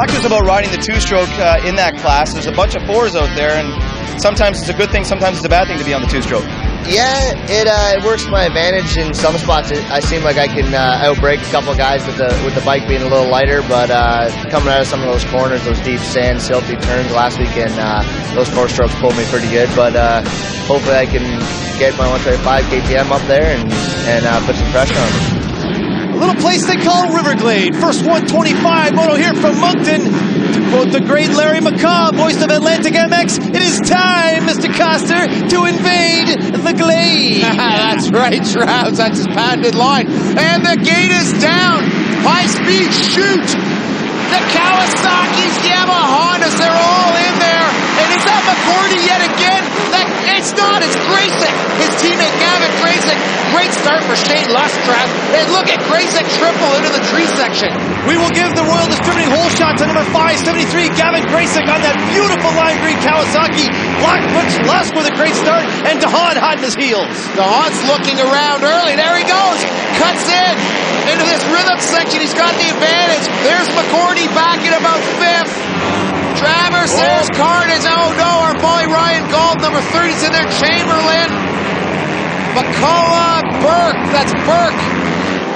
talk to us about riding the two-stroke in that class. There's a bunch of fours out there, and sometimes it's a good thing, sometimes it's a bad thing to be on the two-stroke. Yeah, it works to my advantage in some spots. I seem like I can outbrake a couple guys with the bike being a little lighter, but coming out of some of those corners, those deep sand, silty turns last weekend, those four strokes pulled me pretty good. But hopefully I can get my 135 KTM up there and put some pressure on them. A little place they call Riverglade. First 125 moto here from Moncton. To quote the great Larry McCaw, voice of Atlantic MX, it is time, Mr. Coster, to invade the Glade. That's right, Shrouds. That's his patented line. And the gate is down. High speed shoot. The Kawasaki's, Yamaha, Hondas, they're all in there. And is that McCordy yet again? It's not, it's Graysick. His teammate Gavin Graysick. Great start for Shane Lustrad. And look at Graysick triple into the tree section. We will give the Royal Distributing hole shot to number 573, Gavin Graysick on that beautiful lime green Kawasaki. Black Brooks Lusk with a great start, and DeHaan hot in his heels. DeHaan's looking around early. There he goes. Cuts in into this rhythm section. He's got the advantage. There's McCordy back in about fifth. Travers, there's Carnage. Oh no, our boy Ryan Gold, number 30's in there. Chamberlain. McCullough, Burke. That's Burke.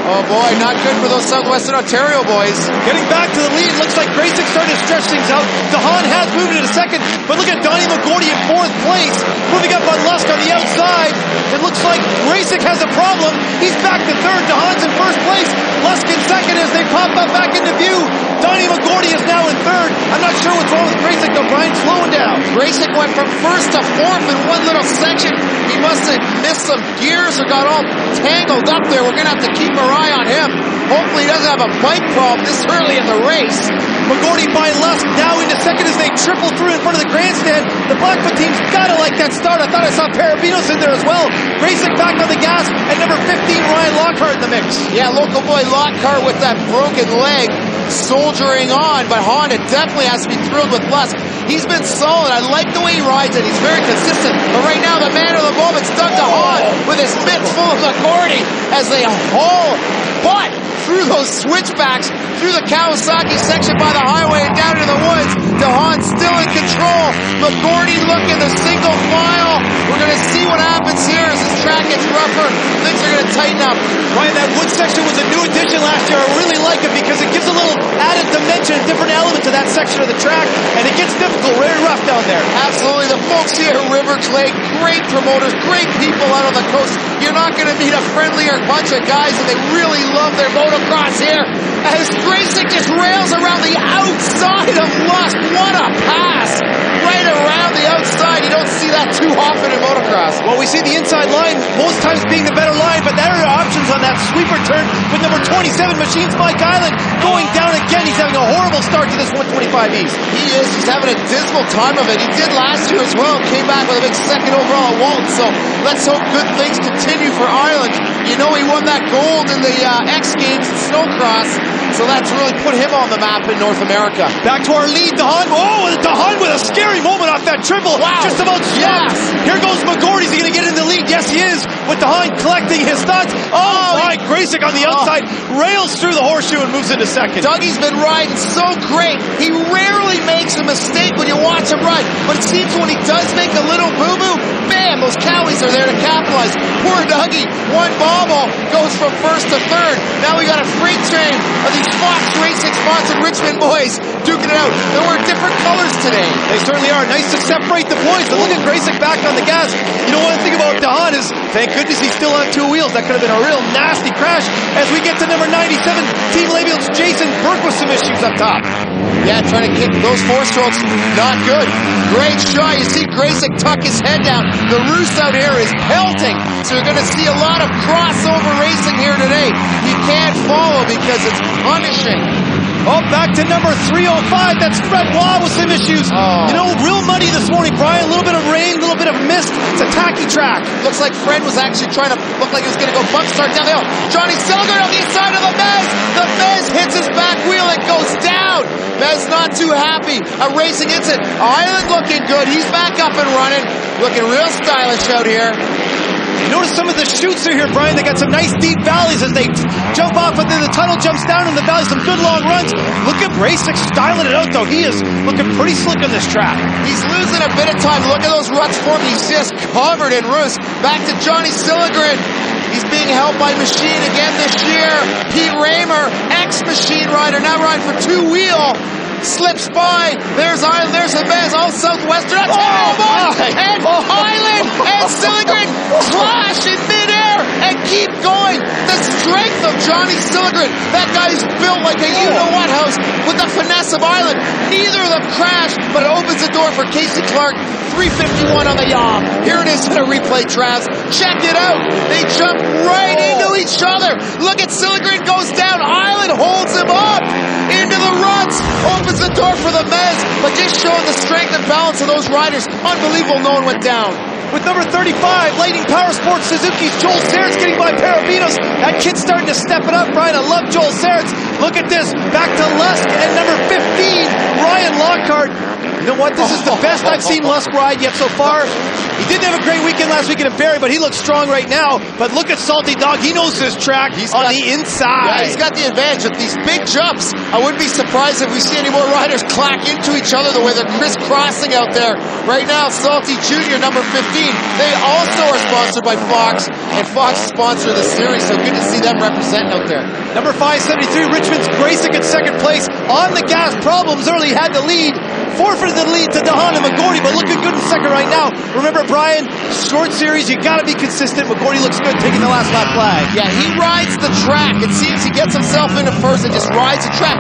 Oh boy, not good for those Southwestern Ontario boys. Getting back to the lead, looks like Graysick starting to stretch things out. DeHaan has moved into second, but look at Donnie McGordy in fourth place. Moving up on Lusk on the outside. It looks like Graysick has a problem. He's back to third. DeHaan's in first place. Lusk in second as they pop up back into view. Donnie McGordy is now in third. I'm not sure what's wrong with Graysick though. Brian's slowing down. Graysick went from first to fourth in one little section. He must have missed some gears or got all tangled up there. We're going to have to keep our eye on him. Hopefully he doesn't have a bike problem this early in the race. McGordy by Lusk now into second as they triple through in front of the grandstand. The Blackfoot team's gotta like that start. I thought I saw Parabinos in there as well. Graysick back on the gas, and number 15, Ryan Lockhart in the mix. Yeah, local boy Lockhart with that broken leg, soldiering on, but Honda definitely has to be thrilled with Lusk. He's been solid. I like the way he rides it. He's very consistent. But right now, the man of the moment's Doug DeHaan with his mitts full of McCordy as they haul butt through those switchbacks, through the Kawasaki section by the highway and down into the woods. DeHaan still in control. McCordy looking the single file. We're going to see what happens here as this track gets rougher. Things are going to tighten up. Ryan, that wood section was a new addition last year. I really like it because it gives a little added dimension, a different element to that section of the track, and it gets difficult, very rough down there. Absolutely. The folks here at Riverglade, great promoters, great people out on the coast. You're not going to meet a friendlier bunch of guys, and they really love their motocross here. As Graysick just rails around the outside of Lusk. What a pass! Right around the outside. You don't see that too often in motocross. Well, we see the inside line most times being the better line, but there are options on that sweeper turn with number 27, Machines Mike Island, going down again. He's having a horrible start to this 125 East. He is. He's having a dismal time of it. He did last year as well. Came back with a big second overall at Walton. So let's hope good things continue for Ireland. You know he won that gold in the X Games in snowcross. So that's really put him on the map in North America. Back to our lead, DeHaan. Oh, DeHaan with a scary moment off that triple. Wow. Just about stopped. Yes. Here goes McGordy. Is he going to get in the lead? Yes, he is. With DeHaan collecting his thoughts. Oh, my. Graysick on the outside. Rails through the horseshoe and moves into second. Dougie's been riding so great. He rarely makes a mistake when you watch him ride. But it seems when he does make a little boo-boo, man, those Cowies are there to capitalize. Poor Dougie. One bobble goes from first to third. Now we got a freight train of these Fox Racing sponsored Richmond boys duking it out. There were different colors today. They certainly are. Nice to separate the points. But look at Graysick back on the gas. You know, one thing about DeHaan is, thank goodness he's still on two wheels. That could have been a real nasty crash as we get to number 97, Team Labial's Jason Burke with some issues up top. Yeah, trying to kick those four strokes. Not good. Great shot. You see Graysick tuck his head down. The roost out here is pelting. So you're going to see a lot of crossover racing here today. You can't follow because it's punishing. Oh, back to number 305. That's Fred Waugh with some issues. Oh. You know, real muddy this morning, Brian. A little bit of rain, a little bit of mist. It's a tacky track. Looks like Fred was actually trying to look like he was going to go bump start down the hill. Johnny Selgard on the inside of the Mez. The Mez hits his back wheel. It goes down. Mez not too happy. A racing incident. Island looking good. He's back up and running. Looking real stylish out here. Notice some of the chutes through here, Brian. They got some nice deep valleys as they jump off, and then the tunnel jumps down in the valley. Some good long runs. Look at Bracek styling it out, though. He is looking pretty slick on this track. He's losing a bit of time. Look at those ruts for him. He's just covered in roost. Back to Johnny Silligren. He's being held by Machine again this year. Pete Raymer, ex-Machine rider, now riding for Two Wheel. Slips by. There's Island. There's Vez. All Southwestern. That's and Island and Silligren clash in midair and keep going. The strength of Johnny Silligren. That guy's built like a you-know-what house with the finesse of Island. Neither of them crash, but it opens the door for Casey Clark. 351 on the yaw. Here it is in a replay, Travs. Check it out. They jump right into each other. Look at Silligren goes down. Island holds him up into the ruts. Opens the door for the Mez, but just showing the strength and balance of those riders. Unbelievable, no one went down. With number 35, Lightning Power Sports Suzuki's Joel Serrats getting by Parabinos. That kid's starting to step it up, Brian. I love Joel Serrats. Look at this. Back to Lusk and number 15, Ryan Lockhart. You know what? This is the best I've seen Lusk ride yet so far. He didn't have a great weekend last weekend in Barrie, but he looks strong right now. But look at Salty Dog. He knows his track on the inside. Yeah, he's got the advantage of these big jumps. I wouldn't be surprised if we see any more riders clack into each other the way they're crisscrossing out there. Right now, Salty Jr., number 15. They also are sponsored by Fox, and Fox is sponsor of the series, so good to see them representing out there. Number 573, Richmond's Bracek in second place. On the gas, problems early, had the lead. Forfeited the lead to DeHaan and McGordy, but looking good in second right now. Remember, Brian, short series, you got to be consistent. McGordy looks good taking the last lap flag. Yeah, he rides the track. It seems he gets himself into first and just rides the track.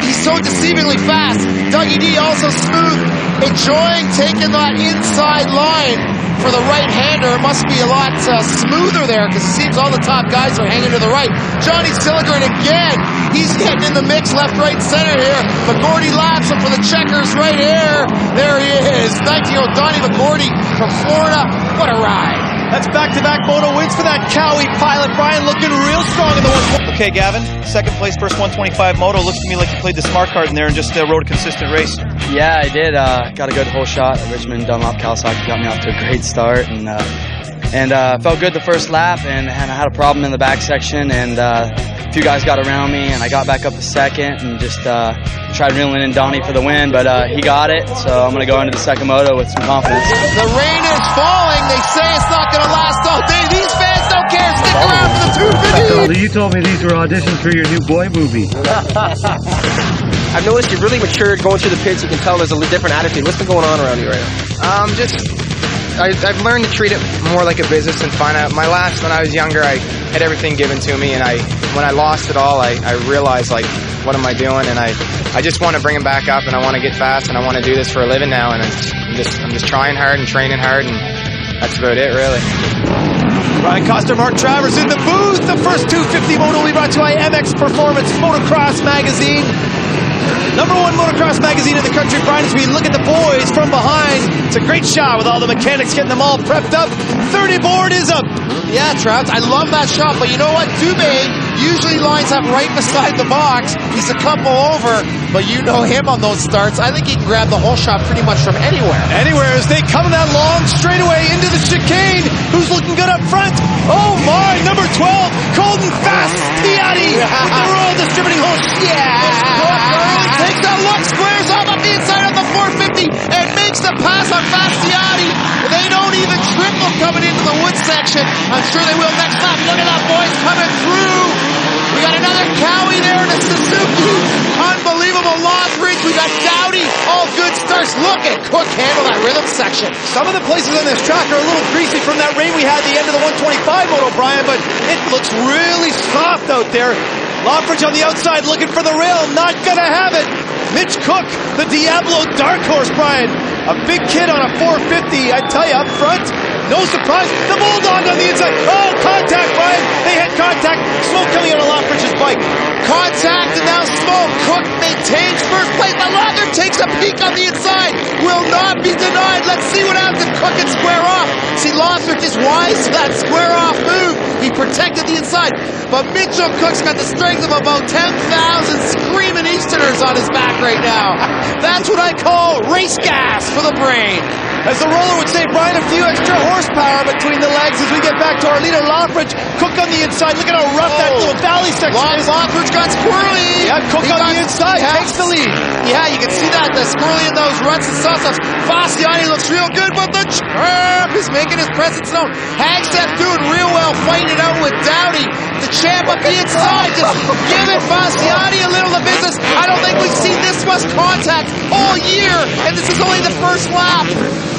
He's so deceivingly fast. Dougie D also smooth, enjoying taking that inside line for the right-hander. It must be a lot smoother there because it seems all the top guys are hanging to the right. Johnny Silligren again. He's getting in the mix left, right, and center here. McGordy laps him for the checkers right here. There he is. 19-year-old Donnie McGordy from Florida. What a ride. That's back-to-back moto wins for that Cowie pilot. Brian looking real strong in the one. Okay, Gavin, second place, first 125 moto. Looks to me like you played the smart card in there and just rode a consistent race. Yeah, I did. Got a good whole shot at Richmond. Dunlop Kawasaki got me off to a great start, and felt good the first lap, and I had a problem in the back section, and a few guys got around me, and I got back up to second and just tried reeling in Donnie for the win, but he got it, so I'm going to go into the second moto with some confidence. The rain is falling. They say it's not going to last all day. These fans don't care. Stick around for the 250. You told me these were auditions for your new boy movie. I've noticed you've really matured going through the pits. You can tell there's a different attitude. What's been going on around you right now? I've learned to treat it more like a business and find out. When I was younger, I had everything given to me, and when I lost it all, I realized, like, what am I doing? And I just want to bring it back up, and I want to get fast, and I want to do this for a living now, and I'm just trying hard and training hard, and that's about it, really. Ryan Coster, Mark Travers in the booth. The first 250 moto will be brought to you by MX Performance Motocross Magazine. #1 motocross magazine in the country, Brian, as we look at the boys from behind. It's a great shot with all the mechanics getting them all prepped up. 30 board is up. Yeah, Travis, I love that shot, but you know what? Dubé usually lines up right beside the box. He's a couple over, but you know him on those starts. I think he can grab the whole shot pretty much from anywhere. Anywhere as they come that long straightaway into the chicane. Who's looking good up front? Oh my, number 12, Colton Fastiati with the Royal Distributing Hose. Yeah! Takes that look, squares up the inside of the 450 and makes the pass on Fastiati. They don't even triple coming into the wood section. I'm sure they will next lap. Look at that, boys, coming through. We got another Cowie there in the Suzuki. Unbelievable Lothridge. We got Dowdy. All good starts. Look at Cook handle that rhythm section. Some of the places on this track are a little greasy from that rain we had at the end of the 125 moto, Brian, but it looks really soft out there. Lothridge on the outside looking for the rail. Not gonna have it. Mitch Cook, the Diablo dark horse, Brian. A big kid on a 450. I tell you, up front, no surprise. The Bulldog on the inside. Oh, contact, Brian. They had contact. Smoke coming out of Lothridge's bike. Contact and now smoke. Cook maintains first place. But Lothridge takes a peek on the inside. Will not be denied. Let's see what happens if Cook can square off. See, Lothridge is wise to that square off move. He protected the inside. But Mitchell Cook's got the strength of about 10,000 screaming Easterners on his back right now. That's what I call race gas for the brain. As the roller would say, Brian, a few extra horsepower between the legs as we get back to our leader, Lockridge. Cook on the inside. Look at how rough that little valley section is. Lockridge got squirrely. Yeah, Cook on the inside takes the lead. Yeah, you can see that, the squirrely in those ruts and soft-ups. Fasciani looks real good, but the champ is making his presence known. Hagstead doing real well, fighting it out with Downey. The champ up the inside, just giving Fasciani a little of business. I don't think we've seen this much contact all year, and this is only the first lap.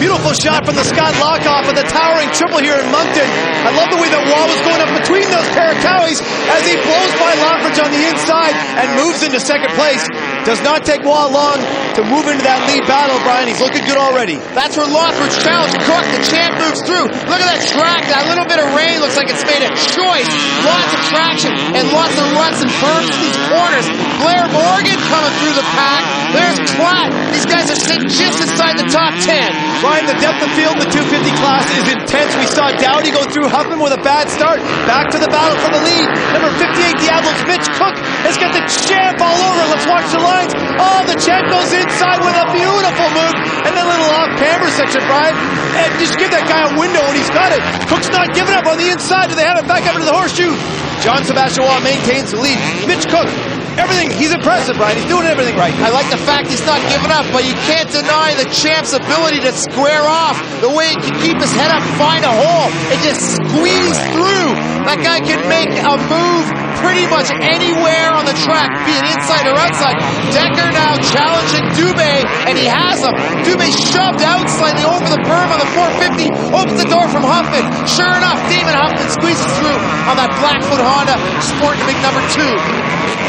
Beautiful shot from the Scott Lockoff of the towering triple here in Moncton. I love the way that Wall was going up between those pair of cowies as he blows by Lockridge on the inside and moves into second place. Does not take Wall long to move into that lead battle, Brian. He's looking good already. That's where Lockridge challenged Cook. The champ moves through. Look at that track. That little bit of rain looks like it's made a choice. Lots of traction and lots of ruts and berms in these corners. Blair Morgan coming through the pack. There's Platt. These guys are sitting just inside the top 10. Brian, the depth of field in the 250 class is intense. We saw Dowdy go through Huffman with a bad start. Back to the battle for the lead. Number 58, Diablo's Mitch Cook has got the champ all over. Let's watch the lines. Oh, the champ goes inside with a beautiful move. And then a little off-camber section, Brian. And just give that guy a window when he's got it. Cook's not giving up on the inside. Do they have it back up into the horseshoe? John Sebastian Waugh maintains the lead. Mitch Cook, everything, he's impressive, Brian. He's doing everything right. I like the fact he's not giving up, but you can't deny the champ's ability to square off. The way he can keep his head up, find a hole, and just squeeze through. That guy can make a move pretty much anywhere on the track, be it inside or outside. Decker now challenging Dubé, and he has him. Dubé shoved out slightly over the berm on the 450, opens the door from Huffman. Sure enough, Damon Huffman squeezes through on that Blackfoot Honda, sporting big number 2.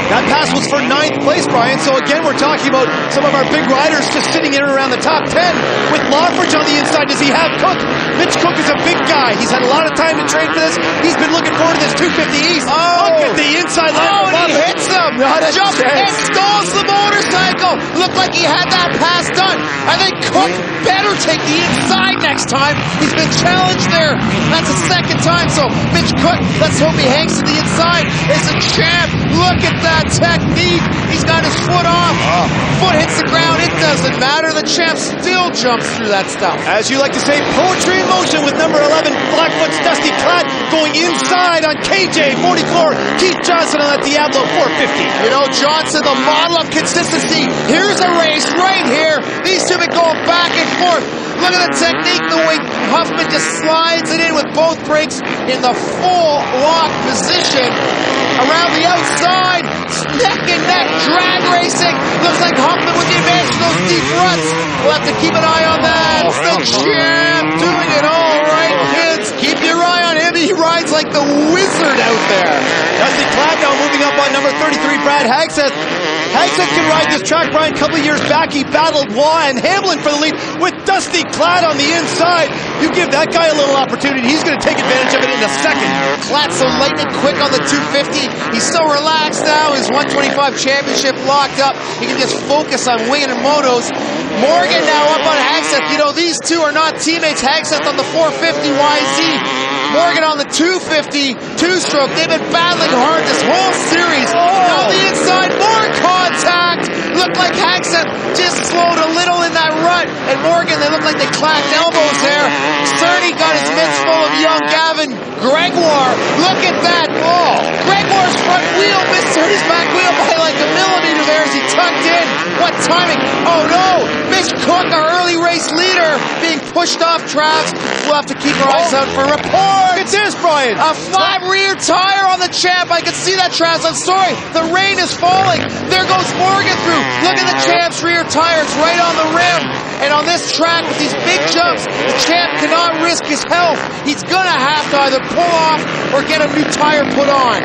That pass was for 9th place, Brian. So again, we're talking about some of our big riders just sitting in and around the top 10. With Lockridge on the inside, does he have Cook? Mitch Cook is a big guy. He's had a lot of time to train for this. He's been looking forward to this 250 East. Look at the inside line. Oh, and he hits them. Jumps and stalls the motorcycle. Looked like he had that pass done. I think Cook better take the inside next time. He's been challenged there. That's the second time. So Mitch Cook, let's hope he hangs to the inside. It's a champ. Look at that technique. He's got his foot off. Foot hits the ground. It doesn't matter. The champ still jumps through that stuff. As you like to say, poetry in motion with number 11, Blackfoot's Dusty Platt going inside on KJ 44. Keith Johnson on that Diablo 450. You know, Johnson, the model of consistency. Here's a race right here. These two have been going back and forth. Look at the technique, the way Huffman just slides it in with both brakes in the full lock position. Around the outside, neck and neck, drag racing. Looks like Huffman with the advantage of those deep ruts. We'll have to keep an eye on that. It's the champ doing it all right, kids. Keep your eye on him. He rides like the wizard out there. Dusty Platt now moving up on number 33, Brad Hagseth. Hagseth can ride this track, Brian. A couple of years back, he battled Waugh and Hamlin for the lead with Dusty Platt on the inside. You give that guy a little opportunity, he's going to take advantage of it in a second. Platt's so lightning quick on the 250. He's so relaxed now. His 125 championship locked up. He can just focus on winging and motos. Morgan now up on Hagseth. You know, these two are not teammates. Hagseth on the 450 YZ. Morgan on the 250 two-stroke. They've been battling hard this whole series. Now the inside, more contact. Looked like Hagseth just slowed a little in that rut. And Morgan, they look like they clacked elbows there. Cerny got his mitts full of young Gavin Gregoire. Look at that. Oh, Gregoire's front wheel missed his back wheel by like a millimeter there as he tucked in. What timing. Oh no. Mitch Cook, our early race leader, being pushed off tracks. We'll have to keep our eyes out for a report. Look at this, Brian. A flat rear tire on the champ. I can see that, Travis. I'm sorry. The rain is falling. There goes Morgan through. Look at the champ's rear tire. It's right on the rim. And on this track with these big jumps, the champ cannot risk his health. He's going to have to either pull off or get a new tire put on.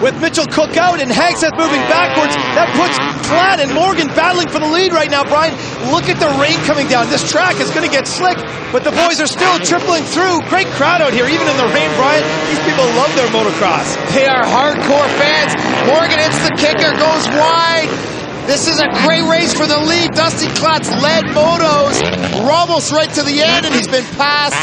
With Mitchell Cook out and Hagseth moving backwards, that puts Platt and Morgan battling for the lead right now, Brian. Look at the rain coming down. This track is going to get slick, but the boys are still tripling through. Great crowd out here, even in the rain, Brian. These people love their motocross. They are hardcore fans. Morgan hits the kicker, goes wide. This is a great race for the lead. Dusty Platt's led motos. We're almost right to the end, and he's been passed.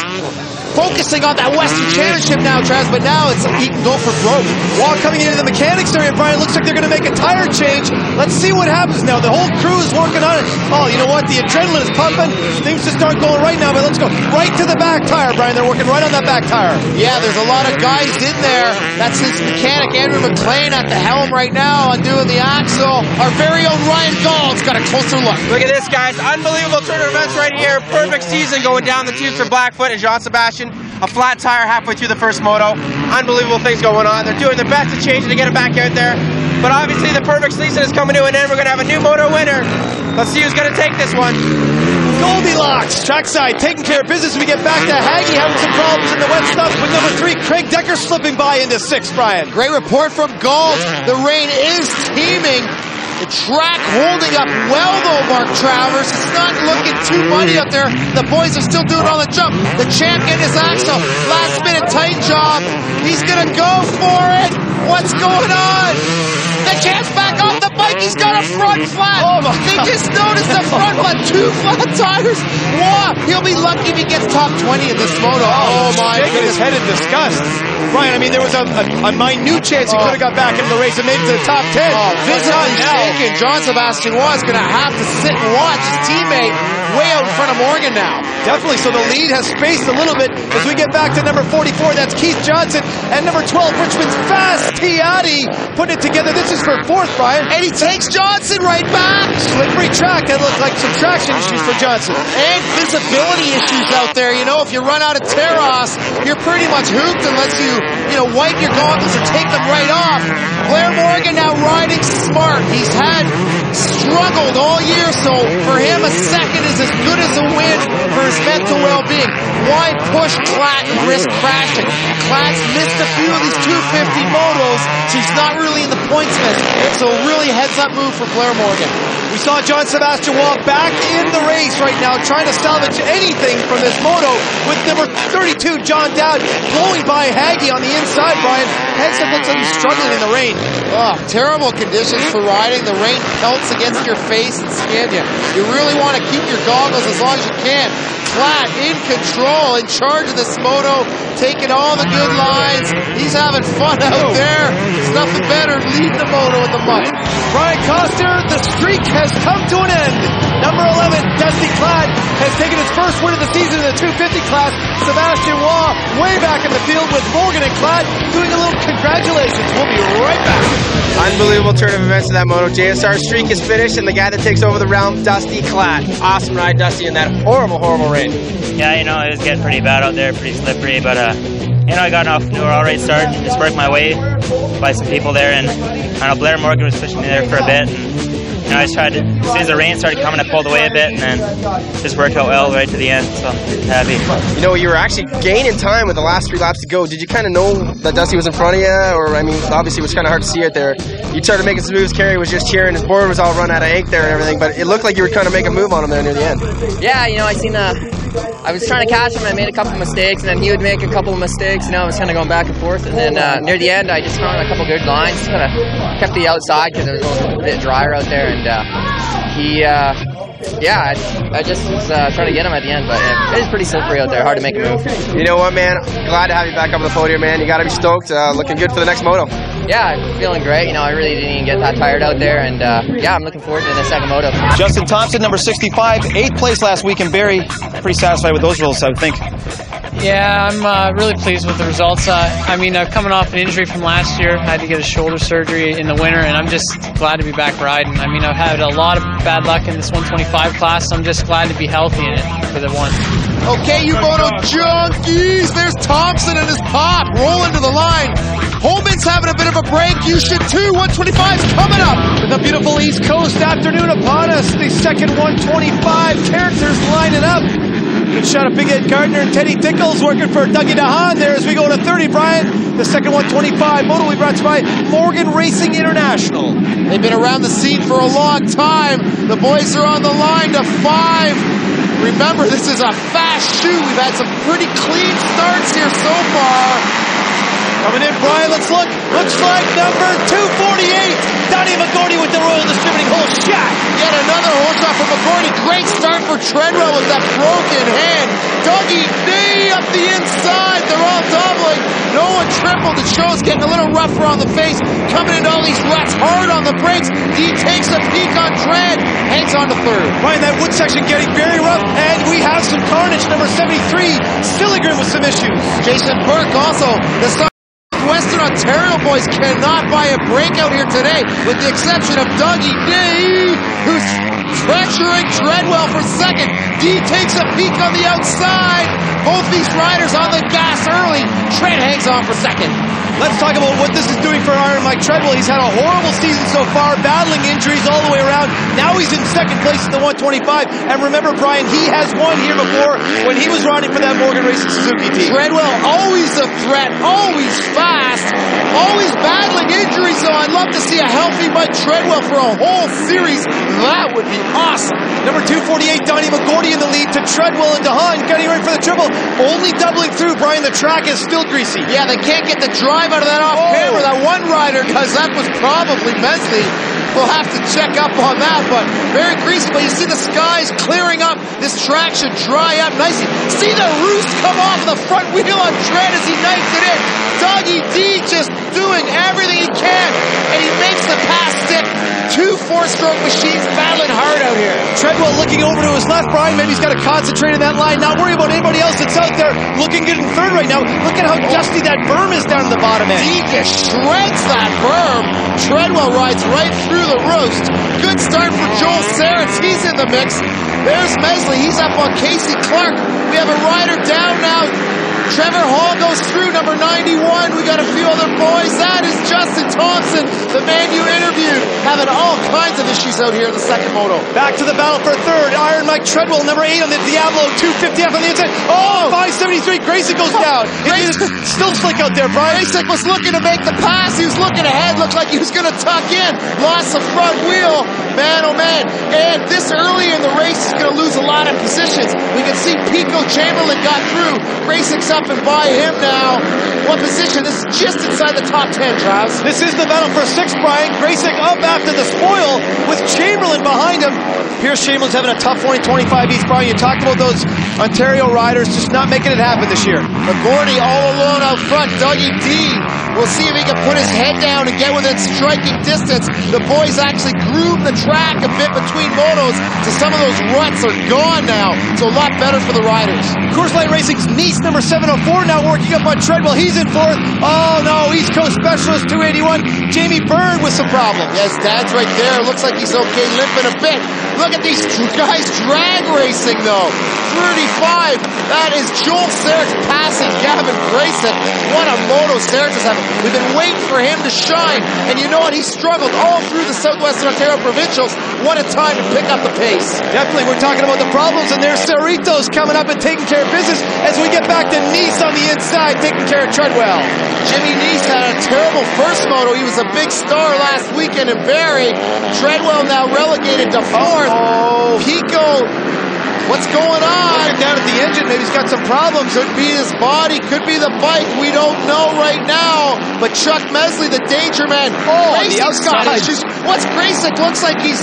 focusing on that Western Championship now, Travis, but now it's he can go for broke. While coming into the mechanics area, Brian, looks like they're going to make a tire change. Let's see what happens now. The whole crew is working on it. Oh, you know what? The adrenaline is pumping. Things just aren't going right now, but let's go right to the back tire, Brian. They're working right on that back tire. Yeah, there's a lot of guys in there. That's his mechanic, Andrew McLean, at the helm right now and doing the axle. Our very own Ryan Gall's got a closer look. Look at this, guys. Unbelievable turn of events right here. Perfect season going down the tubes for Blackfoot and Jean Sebastian. A flat tire halfway through the first moto. Unbelievable things going on. They're doing their best to change it to get it back out there. But obviously the perfect season is coming to an end. We're going to have a new moto winner. Let's see who's going to take this one. Goldilocks, trackside, taking care of business. We get back to Hagee having some problems in the wet stuff with number 3, Craig Decker, slipping by into 6th, Brian. Great report from Galt. The rain is teeming. The track holding up well, though, Mark Travers. It's not looking too muddy up there. The boys are still doing it on the jump. The champ getting his axle. Last minute tight job. He's going to go for it. What's going on? The champ's back off the bike. He's got a front flat. Oh, my they God. just noticed the front flat. 2 flat tires. Wow. He'll be lucky if he gets top 20 in this moto. Oh, my Shaking his goodness. head in disgust. Brian, I mean, there was a minute chance he could have got back into the race and made it to the top 10. Visibly shaken. John Sebastian was going to have to sit and watch his teammate way out in front of Morgan now. Definitely, so the lead has spaced a little bit as we get back to number 44. That's Keith Johnson. And number 12, Richmond's Fast Tiati putting it together. This is for 4th, Brian. And he takes Johnson right back. Slippery track. That looks like some traction issues for Johnson. And visibility issues out there. You know, if you run out of Terras, you're pretty much hooped unless you wipe your goggles or take them right off. Blair Morgan now riding smart. He's had struggled all year, so for him a second is as good as a win for his mental well-being. Why push Klatt and risk crashing? Klatt's missed a few of these 250 motos, so he's not really in the points list. So really heads-up move for Blair Morgan. We saw John Sebastian Waugh back in the race right now, trying to salvage anything from this moto with number 32, John Dowd, blowing by Hagee on the inside, Brian. Henson looks like he's struggling in the rain. Oh, terrible conditions for riding. The rain pelts against your face and skin you. You really want to keep your goggles as long as you can. Klatt in control, in charge of this moto, taking all the good lines. He's having fun out there. There's nothing better than leading the moto in the mud. Brian Coster, the streak has come to an end. Number 11, Dusty Klatt, has taken his first win of the season in the 250 class. Sebastian Waugh way back in the field with Morgan and Klatt doing a little congratulations. We'll be right back. Unbelievable turn of events in that moto. JSR streak is finished, and the guy that takes over the realm, Dusty Klatt. Awesome ride, Dusty, in that horrible, horrible rain. Yeah, it was getting pretty bad out there, pretty slippery, but I got off to an alright start, just worked my way by some people there, and I know Blair Morgan was pushing me there for a bit, and I just tried to, as soon as the rain started coming, I pulled away a bit, and then just worked out well right to the end, so happy. You were actually gaining time with the last 3 laps to go. Did you kind of know that Dusty was in front of you? Or, I mean, obviously it was kind of hard to see out there. You started making some moves, Kerry was just cheering, his board was all run out of ink there and everything, but it looked like you were kind of making a move on him there near the end. Yeah, I was trying to catch him, I made a couple mistakes, and then he would make a couple of mistakes, I was kind of going back and forth, and then near the end I just found a couple good lines, kind of kept the outside because it was a bit drier out there, and I just was trying to get him at the end, but it was pretty slippery out there, hard to make a move. You know what, man, glad to have you back up on the podium, man. You got to be stoked, looking good for the next moto. Yeah, I'm feeling great, I really didn't even get that tired out there, and I'm looking forward to the second moto. Justin Thompson, number 65, 8th place last week in Barrie. Pretty satisfied with those results, I would think. Yeah, I'm really pleased with the results. Coming off an injury from last year, I had to get a shoulder surgery in the winter, and I'm just glad to be back riding. I've had a lot of bad luck in this 125 class, so I'm just glad to be healthy in it for the once. Okay, you moto junkies, there's Thompson and his pop rolling to the line. Holman's having a bit of a break. You should too. 125's coming up. With a beautiful East Coast afternoon upon us, the second 125 characters lining up. Good shot of Big Ed Gardner and Teddy Dickles working for Dougie DeHaan there as we go to 30, Brian. The second 125 moto we brought to you by Morgan Racing International. They've been around the scene for a long time. The boys are on the line to 5. Remember, this is a fast shoot. We've had some pretty clean starts here so far. Coming in, Brian, let's look. Looks like number 248, Donnie McGordy with the Royal Distributing hole shot. Yet another hole shot from McGordy. Great start for Treadwell with that broken hand. Dougie D up the inside. They're all doubling. No one tripled. It shows getting a little rougher on the face. Coming into all these ruts hard on the brakes. D takes a peek on Tread. Hangs on to third. Ryan, that wood section getting very rough. And we have some carnage. Number 73, Silligren with some issues. Jason Burke also. The Western Ontario boys cannot buy a breakout here today, with the exception of Dougie D, who's pressuring Treadwell for second. D takes a peek on the outside. Both these riders on the gas early. Tread hangs on for second. Let's talk about what this is doing for Iron Mike Treadwell. He's had a horrible season so far, battling injuries all the way around. Now he's in second place in the 125. And remember, Brian, he has won here before when he was riding for that Morgan Racing Suzuki team. Treadwell, always a threat, always fast, always battling injuries. So I'd love to see a healthy Mike Treadwell for a whole series. That would be awesome. Number 248, Donnie McGordy in the lead to Treadwell and DeHaan getting ready for the triple. Only doubling through, Brian. The track is still greasy. Yeah, they can't get the drive out of that off camera. That one rider, because that was probably Mesley. We'll have to check up on that, but very greasy. But you see the skies clearing up. This track should dry up nicely. See the roost come off the front wheel on Tread as he knifes it in. Dougie D just doing everything he can, and he makes the pass stick. Two four-stroke machines battling hard out here. Treadwell looking over to his left, Brian. Maybe he's got to concentrate on that line, not worry about anybody else that's out there looking good in third right now. Look at how dusty that berm is down in the bottom end. D just shreds that berm. Treadwell rides right through the roast. Good start for Joel Serrans. He's in the mix. There's Mesley. He's up on Casey Clark. We have a rider down now. Trevor Hall goes through, number 91. We got a few other boys. That is Justin Thompson, the man you interviewed, having all kinds of issues out here in the second moto. Back to the battle for third. Iron Mike Treadwell, number 8 on the Diablo, 250F on the inside. Oh, 573. Grayson goes down. It's still slick out there, Brian. Grayson was looking to make the pass. He was looking ahead. Looked like he was going to tuck in. Lost the front wheel. Man, oh man. And this early in the race is going to lose a lot of positions. We can see Pico Chamberlain got through. Grayson's up and by him now. What position? This is just inside the top 10, Travis. This is the battle for 6th, Brian. Grayson up after the spoil with Chamberlain behind him. Pierce Chamberlain's having a tough 20-25 East, Brian. You talked about those Ontario riders just not making it happen this year. McGordy all alone out front. Dougie D. We'll see if he can put his head down and get within striking distance. The boys actually groomed the track a bit between motos, so some of those ruts are gone now. It's a lot better for the riders. Coors Light Racing's Nice, number 704, now working up on Treadwell. He's in fourth. Oh no, East Coast Specialist 281, Jamie Byrne with some problems. Yes, Dad's right there. Looks like he's okay, limping a bit. Look at these guys drag racing though. 35. That is Joel Serrans passing Gavin Grayson. What a moto Serrans is having. We've been waiting for him to shine, and you know what? He struggled all through the Southwestern Ontario Provincials. What a time to pick up the pace. Definitely, we're talking about the problems, and there's Cerritos coming up and taking care of business as we get back to Nice on the inside, taking care of Treadwell. Jimmy Nice had a terrible first moto. He was a big star last weekend in Barrie. Treadwell now relegated to fourth. Pico, what's going on? Looking down at the engine, maybe he's got some problems. Could be his body, could be the bike. We don't know right now. But Chuck Mesley, the danger man. Oh, on the outside. What's Grayson? Looks like he's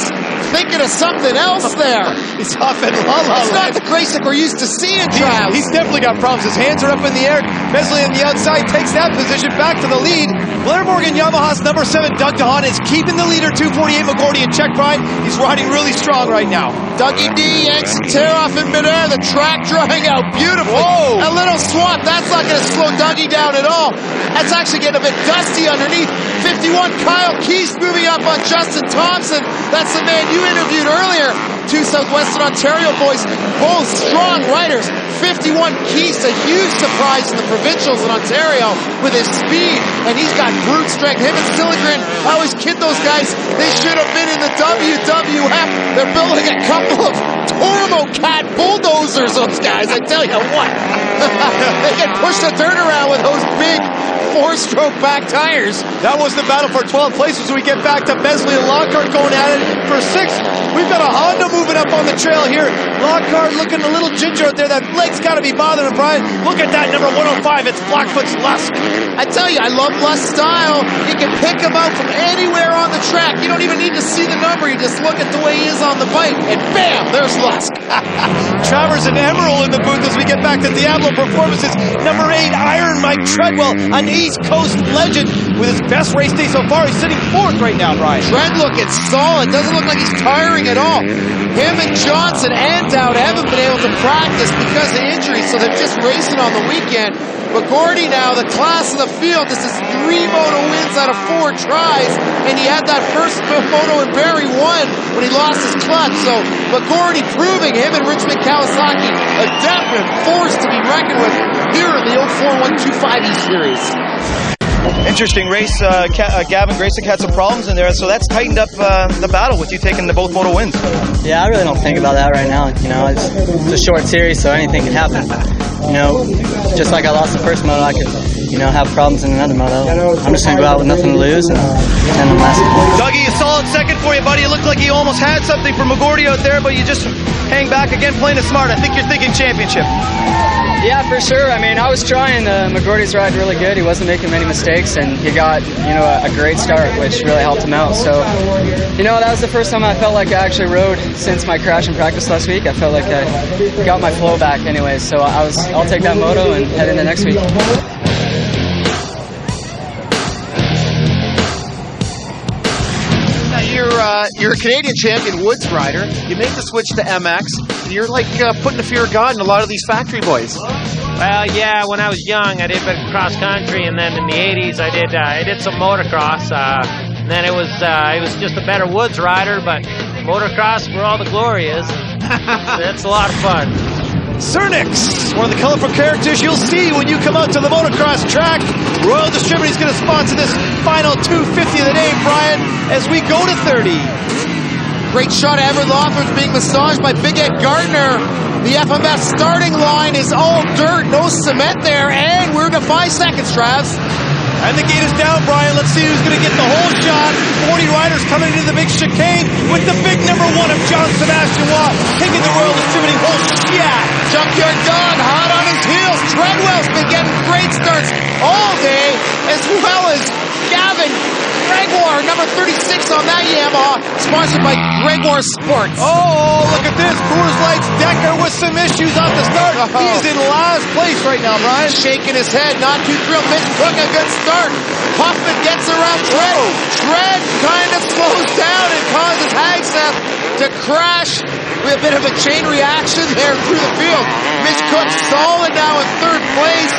thinking of something else there. He's off at La-La. It's not the Grayson we're used to seeing, Trav. He's definitely got problems. His hands are up in the air. Mesley on the outside takes that position back to the lead. Blair Morgan Yamaha's number 7, Doug DeHaan, is keeping the leader, 248 McGordy and check Brian. He's riding really strong right now. Dougie D yanks the tear off in midair. The track drying out beautifully. Whoa. A little swap. That's not going to slow Dougie down at all. That's actually getting a bit dusty underneath. 51, Kyle Keast moving up on Justin Thompson. That's the man you interviewed earlier. Two Southwestern Ontario boys, both strong riders. 51 Keast, a huge surprise in the provincials in Ontario with his speed, and he's got brute strength. Him and Silligren, I always kid those guys, they should have been in the WWF. They're building a couple of Turbo Cat bulldozers, those guys, I tell you what. They can push the dirt around with those big 4-stroke back tires. That was the battle for 12 places. So we get back to Besley and Lockhart going at it for 6. We've got a Honda moving up on the trail here. Lockhart looking a little ginger out there. That leg's got to be bothering him, Brian. Look at that, number 105. It's Blackfoot's Lusk. I tell you, I love Lusk's style. You can pick him out from anywhere on the track. You don't even need to see the number. You just look at the way he is on the bike, and bam, there's Lusk. Travers and Emerald in the booth as we get back to Diablo Performances. Number 8, Iron Mike Treadwell, an East Coast legend with his best race day so far. He's sitting 4th right now, Brian. Tread looking solid. Doesn't look like he's tiring at all. Him and Johnson and Dowd haven't been able to practice because of injuries, so they're just racing on the weekend. But Gordy now, the class of the field, this is 3 moto wins out of 4 tries, and he had that first moto in Barrie 1 when he lost his clutch. So McGordy proving him and Richmond Kawasaki a definite force to be reckoned with here in the 04-125E series. Interesting race. Gavin Grayson had some problems in there, so that's tightened up the battle with you taking the both moto wins. Yeah, I really don't think about that right now. You know, it's a short series, so anything can happen. You know, just like I lost the first moto, I could, you know, have problems in another moto. I'm just going to go out with nothing to lose and pretend I'm last. Dougie, a solid second for you, buddy. It looked like you almost had something for McGordy out there, but you just hang back again, playing it smart. I think you're thinking championship. Yeah, for sure. I mean, I was trying. McGordy's ride really good. He wasn't making many mistakes, and he got, you know, a great start, which really helped him out. So, you know, that was the first time I felt like I actually rode since my crash in practice last week. I felt like I got my flow back anyways. So I'll take that moto and head into next week. You're a Canadian champion woods rider. You make the switch to MX. And you're like putting the fear of God in a lot of these factory boys. Well, yeah. When I was young, I did a bit of cross country, and then in the '80s, I did some motocross. And then it was just a better woods rider. But motocross, where all the glory is, it's a lot of fun. Cernix, one of the colorful characters you'll see when you come out to the motocross track. Royal Distributors is going to sponsor this final 250 of the day, Brian, as we go to 30. Great shot of Everett Lawford's being massaged by Big Ed Gardner. The FMS starting line is all dirt, no cement there, and we're to 5 seconds, Travs. And the gate is down, Brian. Let's see who's going to get the whole shot. 40 riders coming into the big chicane with the big number 1 of John Sebastian Watt taking the Royal Distributing whole shot. Junkyard Dog hot on his heels. Treadwell's been getting great starts all day, as well as Gavin Gregoire, number 36 on that Yamaha, sponsored by Gregoire Sports. Oh, look at this. Coors Light's Decker with some issues off the start. He's in last place right now, Brian. Shaking his head, not too thrilled. Mitch Cook, a good start. Huffman gets around Tread. Tread kind of slows down and causes Hagstaff to crash with a bit of a chain reaction there through the field. Mitch Cook solid now in 3rd place.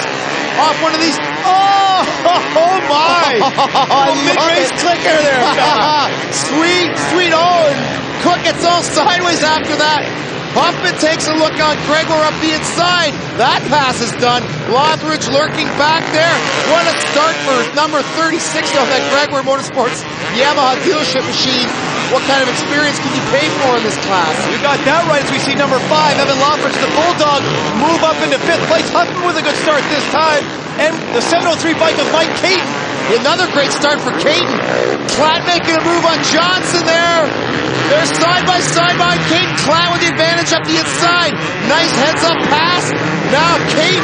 Off one of these. Oh my! Mid-race clicker there. Sweet. Oh, and Cook gets all sideways after that. Huffman takes a look on Gregoire up the inside. That pass is done. Lothridge lurking back there. What a start for number 36 on that Gregoire Motorsports Yamaha dealership machine. What kind of experience can you pay for in this class? You got that right as we see number 5, Evan Lothridge, the Bulldog, move up into 5th place. Huffman with a good start this time. And the 703 bike of Mike Caton. Another great start for Caton. Klatt making a move on Johnson there. They're side by side behind Caton. Klatt with the advantage up the inside. Nice heads up pass. Now Caton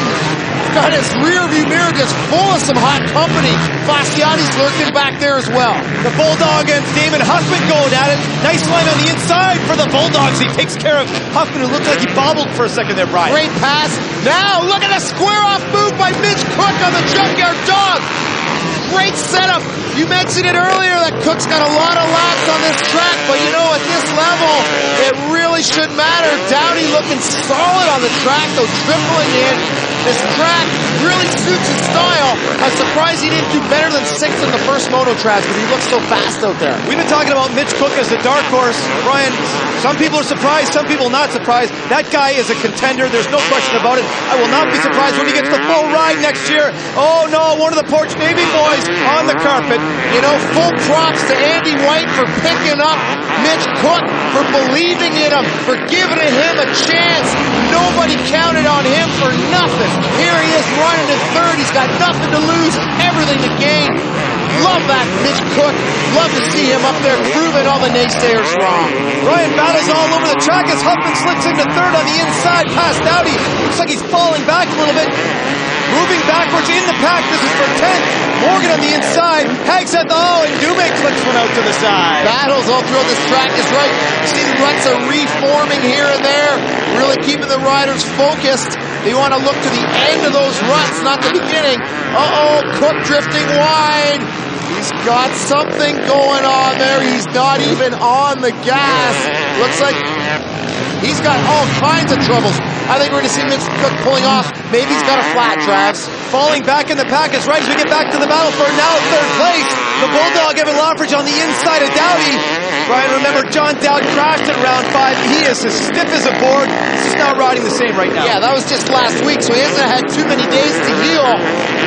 got his rear view mirror just full of some hot company. Fasciati's lurking back there as well. The Bulldog and Damon Huffman going at it. Nice line on the inside for the Bulldogs. He takes care of Huffman, who looked like he bobbled for a second there, Brian. Great pass. Now look at the square off move by Mitch Cook on the Junkyard Dog. Great setup. You mentioned it earlier that Cook's got a lot of laps on this track, but you know, at this level, it really shouldn't matter. Dowdy looking solid on the track, though tripling in. This track really suits his style. I'm surprised he didn't do better than 6th in the first moto track because he looks so fast out there. We've been talking about Mitch Cook as the dark horse. Brian, some people are surprised, some people not surprised. That guy is a contender. There's no question about it. I will not be surprised when he gets the full ride next year. Oh no, one of the Porch Navy boys on the carpet. You know, full props to Andy White for picking up Mitch Cook, for believing in him, for giving him a chance. Nobody counted on him for nothing. Here he is running in 3rd. He's got nothing to lose, everything everything to gain. Love that Mitch Cook. Love to see him up there proving all the naysayers wrong. Ryan battles all over the track as Huffman slips into third on the inside past Dowdy. Looks like he's falling back a little bit. Moving backwards in the pack. This is for 10th. Morgan on the inside. Hags at the and Dume clicks one out to the side. Battles all throughout this track is right. You see the ruts are reforming here and there. Really keeping the riders focused. They want to look to the end of those ruts, not the beginning. Cook drifting wide. He's got something going on there. He's not even on the gas. Looks like he's got all kinds of troubles. I think we're going to see Mitch Cook pulling off. Maybe he's got a flat, Travs. Falling back in the pack as right as we get back to the battle for now third place. The Bulldog, Evan Loffridge on the inside of Dowdy. Brian, remember, John Dowd crashed at round 5. He is as stiff as a board. He's just not riding the same right now. Yeah, that was just last week, so he hasn't had too many days to heal.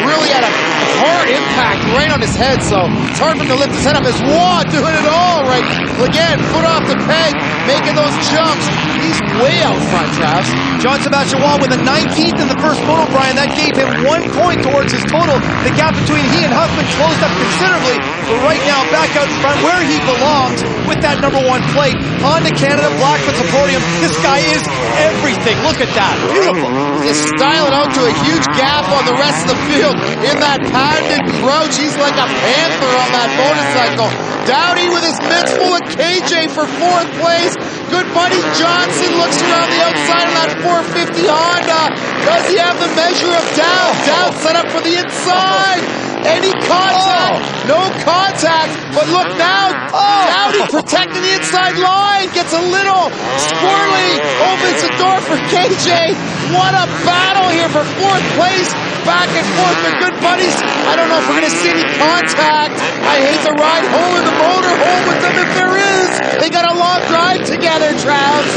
Really had a hard impact right on his head, so it's hard for him to lift his head up. As Waugh doing it all right. Again, foot off the peg, making those jumps. He's way out front, Travs. John Sebastian Waugh with a 19th in the first moto, Brian. That gave him 1 point towards his total. The gap between he and Huffman closed up considerably, but right now back out in front where he belongs with that number 1 plate. On to Canada, Blackfoot's a podium. This guy is everything. Look at that. Beautiful. Just styling out to a huge gap on the rest of the field. In that padded crouch, he's like a panther on that motorcycle. Dowdy with his mitts full of KJ for 4th place. Good buddy Johnson looks around the outside of that 450 Honda. Does he have the measure of Dowd? Dowd set up for the inside. Any contact? No contact. But look now, Dowdy protecting the inside line. Gets a little squirrely. Opens the door for KJ. What a battle here for 4th place. Back and forth, they're good buddies. I don't know if we're going to see any contact. I hate to ride home in the motorhome with them if there is. They got a long drive together, Travs.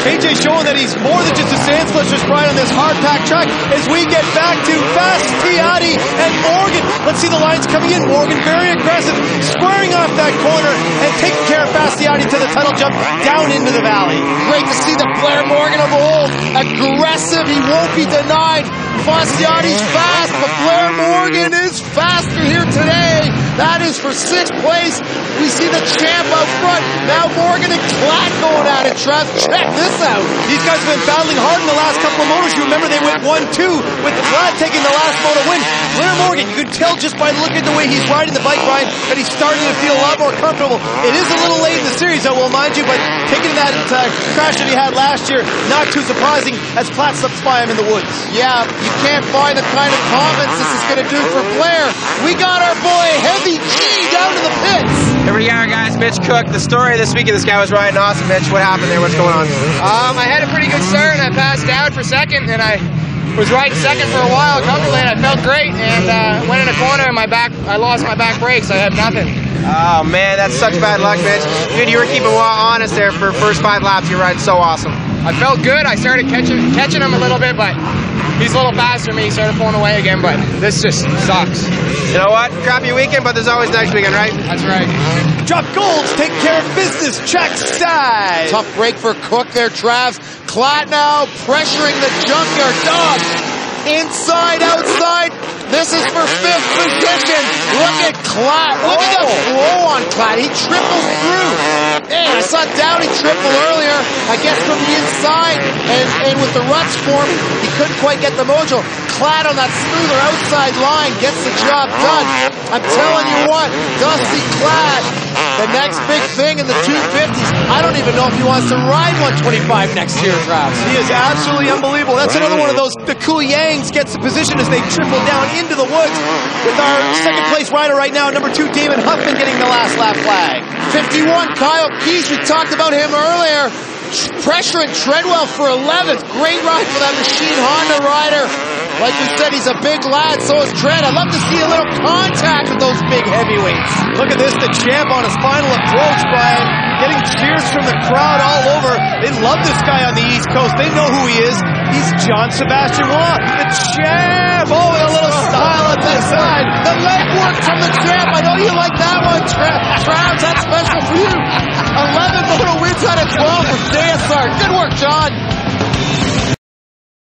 KJ showing that he's more than just a sand slusher's ride on this hard-packed track as we get back to Bastiatti and Morgan. Let's see the lines coming in. Morgan very aggressive, squaring off that corner and taking care of Bastiatti to the tunnel jump down into the valley. Great to see the Blair Morgan of old. Aggressive, he won't be denied. Bastiatti's fast, but Blair Morgan is faster here today. That is for 6th place. We see the champ out front. Now Morgan and Klatt going at it, Trev. Check this out. These guys have been battling hard in the last couple of motors. You remember they went 1-2 with Klatt taking the last moto win. Blair Morgan, you can tell just by looking at the way he's riding the bike, Brian, that he's starting to feel a lot more comfortable. It is a little late in the series, I will mind you, but taking that crash that he had last year, not too surprising as Klatt slips by him in the woods. Yeah, you can't find the kind of comments this is going to do for Blair. We got our boy Heavy G down to the pits. Here we are, guys. Mitch Cook. The story this weekend, this guy was riding awesome. Mitch, what happened there? What's going on? I had a pretty good start, and I passed Dowd for 2nd, and I was riding 2nd for a while comfortably, and I felt great, and went in a corner, and I lost my back brakes. I had nothing. Oh, man, that's such bad luck, Mitch. Dude, you were keeping Waugh honest there for first 5 laps. You're riding so awesome. I felt good. I started catching him a little bit, but he's a little faster than me. He started pulling away again, but this just sucks. You know what? Crappy weekend, but there's always next weekend, right? That's right. Drop Golds, take care of business, track side. Tough break for Cook there, Travs. Klatt now pressuring the junkyard dog. Inside, outside. This is for 5th position. Look at Klatt. Look at the flow on Klatt. He triples through. Man, I saw Dowdy triple earlier. I guess from the inside. And with the ruts form, he couldn't quite get the mojo. Klatt on that smoother outside line gets the job done. I'm telling you what, Dusty Klatt, the next big thing in the 250s. I don't even know if he wants to ride 125 next year, Travis. He is absolutely unbelievable. That's another one of those, the Cool Yangs gets the position as they triple down into the woods with our 2nd place rider right now, number 2, Damon Huffman, getting the last lap flag. 51, Kyle Keys, we talked about him earlier. Pressuring Treadwell for 11th. Great ride for that Machine Honda rider. Like we said, he's a big lad, so is Tread. I'd love to see a little contact with those big heavyweights. Look at this, the champ on his final approach, Brian. Getting cheers from the crowd all over. They love this guy on the East Coast. They know who he is. He's John Sebastian Waugh, the champ. Oh, with a little style at this side. The leg work from the champ. I know you like that one, Travis. That special